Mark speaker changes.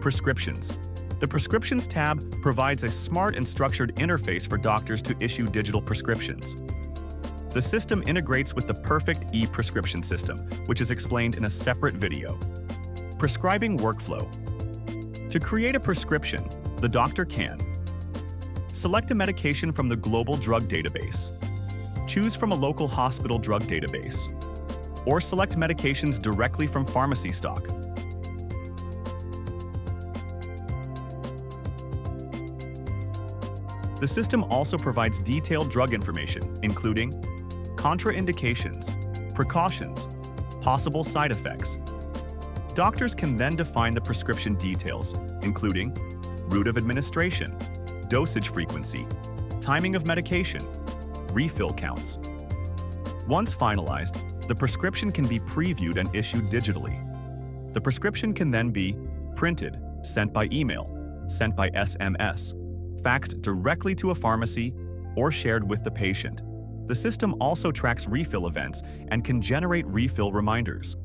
Speaker 1: Prescriptions. The Prescriptions tab provides a smart and structured interface for doctors to issue digital prescriptions. The system integrates with the perfect e-prescription system, which is explained in a separate video. Prescribing workflow. To create a prescription, the doctor can select a medication from the global drug database, choose from a local hospital drug database, or select medications directly from pharmacy stock. The system also provides detailed drug information, including contraindications, precautions, possible side effects. Doctors can then define the prescription details, including route of administration, dosage frequency, timing of medication, refill counts. Once finalized, the prescription can be previewed and issued digitally. The prescription can then be printed, sent by email, sent by SMS, faxed directly to a pharmacy, or shared with the patient. The system also tracks refill events and can generate refill reminders.